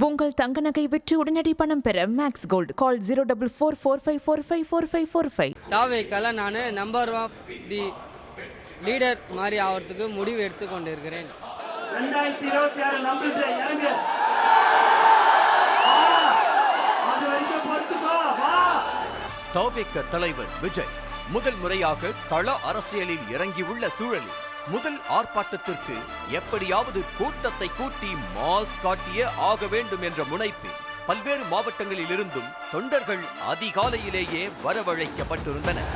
உங்கள் தங்க நகை விற்று உடனடி பணம் பெற மேக்ஸ் கோல்ட் கால் 04445454545. தாவேக்கால நான் நம்பர் ஆஃப் தி லீடர் மாதிரி ஆகிறதுக்கு முடிவு எடுத்து கொண்டிருக்கிறேன். 2026 நம்பிக்கை இறங்க. தாவேக்க தலைவர் விஜய் முதல் முறையாக கள அரசியலில் இறங்கியுள்ள சூழலில் முதல் ஆர்ப்பாட்டத்திற்கு எப்படியாவது கூட்டத்தை கூட்டி மாஸ் காட்டியே ஆக வேண்டும் என்ற முனைப்பில் பல்வேறு மாவட்டங்களில் இருந்தும் தொண்டர்கள் அதிகாலையிலேயே வரவழைக்கப்பட்டிருந்தனர்.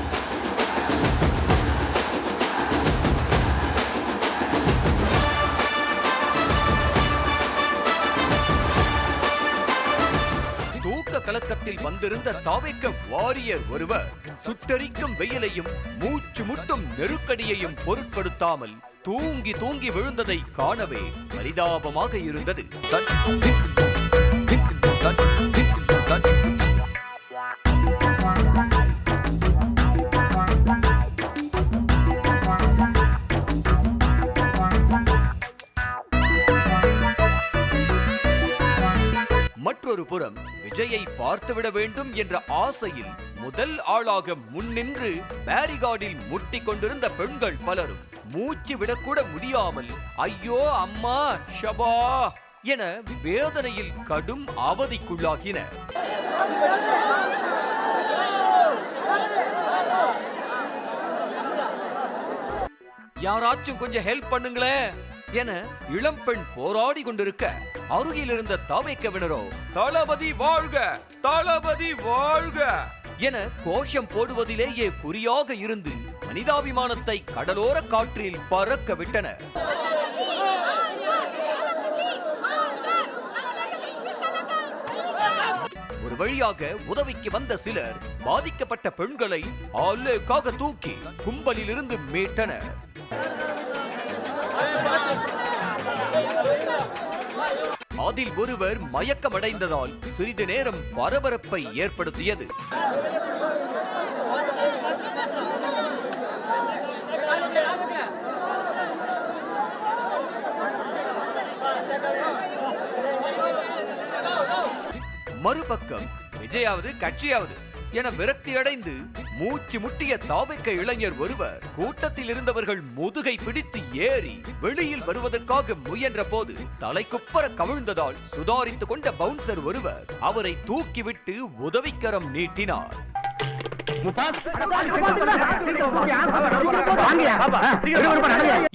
கலக்கத்தில் வந்திருந்த தாவேக்க வாரியர் ஒருவர் சுட்டரிக்கும் வெயிலையும் மூச்சு முட்டும் நெருக்கடியையும் பொருட்படுத்தாமல் தூங்கி தூங்கி விழுந்ததை காணவே பரிதாபமாக இருந்தது. மற்றொரு புறம் விஜயை பார்த்துவிட வேண்டும் என்ற ஆசையில் முதல் ஆளாக முன்னின்று பேரிகார்டில் முட்டிக் கொண்டிருந்த பெண்கள் பலரும் மூச்சு விடக்கூட முடியாமல் ஐயோ அம்மா ஷபா என வேதனையில் கடும் அவதிக்குள்ளாகினர். யாராச்சும் கொஞ்சம் ஹெல்ப் பண்ணுங்களேன் என இளம்பெண் போராடி கொண்டிருக்க அருகில் இருந்த தாவேக்கவினரோ தளபதி வாழ்க தளபதி வாழ்க என கோஷம் போடுவதிலேயே குறியாக இருந்து மனிதாபிமானத்தை கடலோர காற்றில் பறக்க விட்டனர். ஒரு வழியாக உதவிக்கு வந்த சிலர் பாதிக்கப்பட்ட பெண்களை ஆளுக்காக தூக்கி கும்பலில் இருந்து மீட்டனர். அதில் ஒருவர் மயக்கமடைந்ததால் சிறிது நேரம் பரபரப்பை ஏற்படுத்தியது. மறுபக்கம் விஜயாவது கட்சியாவது என விரக்தியடைந்து மூச்சு முட்டிய தாவேக்க இளைஞர் ஒருவர் கூட்டத்தில் இருந்தவர்கள் முதுகை பிடித்து ஏறி வெளியில் வருவதற்காக முயன்ற போது தலைக்குப்பர கவிழ்ந்ததால் சுதாரித்துக் கொண்ட பவுன்சர் ஒருவர் அவரை தூக்கிவிட்டு உதவிக்கரம் நீட்டினார்.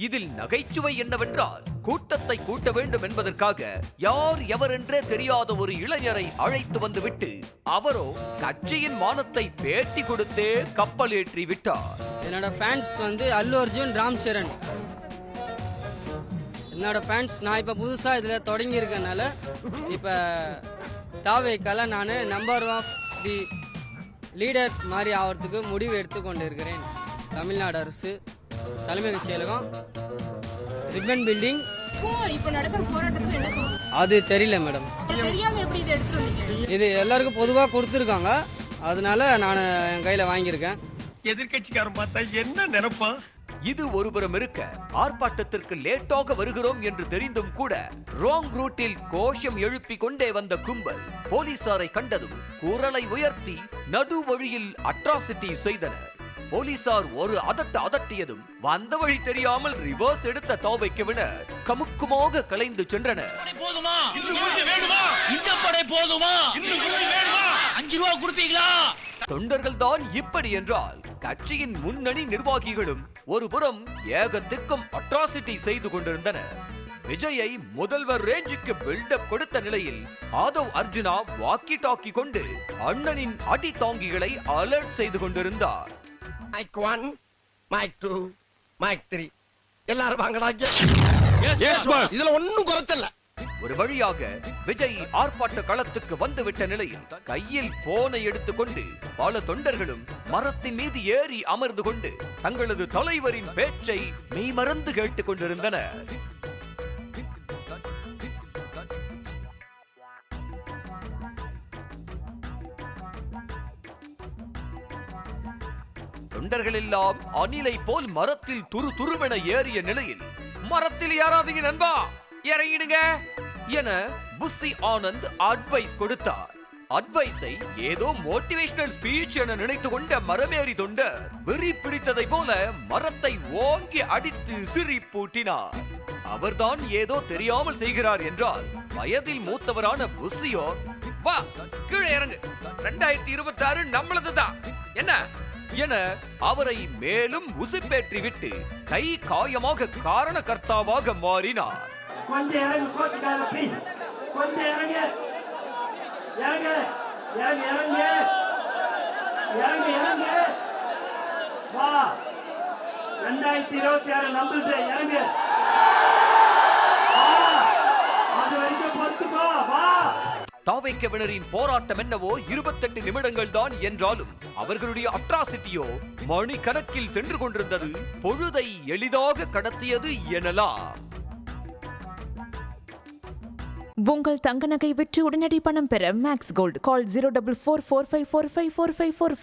இதில் நகைச்சுவை என்னவென்றால் கூட்டத்தை கூட்ட வேண்டும் என்பதற்காக யார் எவர் என்றே தெரியாத ஒரு இளைஞரை அழைத்து வந்துவிட்டு அவரோ கட்சியின் மானத்தை பேட்டி கொடுத்தே கப்பல் ஏற்றி விட்டார். என்னோட ஃபேன்ஸ் அல்லு அர்ஜுன், ராம் சரண் என்னோட ஃபேன்ஸ். நான் இப்ப புதுசா இதுல தொடங்கி இருக்கனால இப்ப தாவேக்கால நான் நம்பர் ஆஃப் தி லீடர் மாதிரி ஆகிறதுக்கு முடிவு எடுத்து கொண்டிருக்கிறேன். தமிழ்நாடு அரசு தலைமை செயலகம் ரிப்பன் பில்டிங். அது தெரியல மேடம், இது எல்லாருக்கும் பொதுவா கொடுத்துருக்காங்க, அதனால நான் என் கையில வாங்கியிருக்கேன். எதிர்கட்சிக்காரன் பார்த்தா என்ன நினைப்பான்? இது ஒருபுறம் இருக்க ஆர்ப்பாட்டத்திற்கு லேட்டாக வருகிறோம் என்று தெரிந்தும் கூட ராங் ரூட்டில் கோஷம் எழுப்பி கொண்டே வந்த கும்பல் போலீசாரை கண்டதும் குரலை உயர்த்தி நடு வழியில் அட்ராசிட்டி செய்தனர். போலீசார் ஒரு அதட்டியதும் வந்த வழி தெரியாமல் ரிவர்ஸ் எடுத்த தாவேக்கவினர் கமுக்குமாக கலைந்து சென்றனர். தொண்டர்கள் தான் இப்படி என்றால் கட்சியின் முன்னணி நிர்வாகிகளும் ஒரு புறம் ஏகத்துக்கும் அட்ராசிட்டி செய்து கொண்டிருந்தனர். விஜயை முதல்வர் ரேஞ்சுக்கு பில்டப் கொடுத்த நிலையில் ஆதவ் அர்ஜுனா வாக்கி டாக்கி கொண்டு அண்ணனின் அடி தாங்கிகளை அலர்ட் செய்து கொண்டிருந்தார். மைக் 1, மைக் 2, மைக் 3 எல்லாரும் வாங்கடா. இதுல ஒண்ணும் குறைச்சல. ஒரு வழியாக விஜய் ஆர்ப்பாட்ட களத்துக்கு வந்துவிட்ட நிலையில் கையில் போனை எடுத்துக்கொண்டு பல தொண்டர்களும் மரத்தின் மீது ஏறி அமர்ந்து கொண்டு தங்களது தலைவரின் பேச்சை மெய்மறந்து கேட்டுக் கொண்டிருந்தனர். தொண்டர்கள் எல்லாம் அணிலை போல் மரத்தில் துரு துருவென ஏறிய நிலையில் மரத்தில் ஏறாதீங்க நண்பா, இறங்கிடுங்க என புஸ்ஸி ஆனந்த் அட்வைஸ் கொடுத்தார். அட்வைஸை ஏதோ மோட்டிவேஷனல் ஸ்பீச் என நினைத்து கொண்ட மரமேறி தொண்டர் வெறி பிடித்ததை போல மரத்தை ஓங்கி அடித்து சிரிப்பூட்டினார். அவர்தான் ஏதோ தெரியாமல் செய்கிறார் என்றால் வயதில் மூத்தவரான புஸ்ஸியோ, வா கீழே இறங்கு, 2026 நம்மளதுதான் என்ன என அவரை மேலும் உசுப்பேற்றி விட்டு கை காயமாக காரணகர்த்தாவாக மாறினார். கொஞ்சம் இறங்கு கோச்சுக்கார ப்ளீஸ், கொஞ்சம் இறங்கு இறங்கு இறங்கு இறங்கு இறங்கு இறங்கு வா 2026 நம்மளுது இறங்கு அது வரைக்கும் பொறுத்துக்கோ வா. தாவேக்கவினரின் போராட்டம் என்னவோ 28 நிமிடங்கள் தான் என்றாலும் அவர்களுடைய அட்ராசிட்டியோ மணிக்கணக்கில் சென்று கொண்டிருந்தது. பொழுதை எளிதாக கடத்தியது எனலாம். உங்கள் தங்க நகை விற்று உடனடி பணம் பெற மேக்ஸ் கோல்டு கால் 04445454545.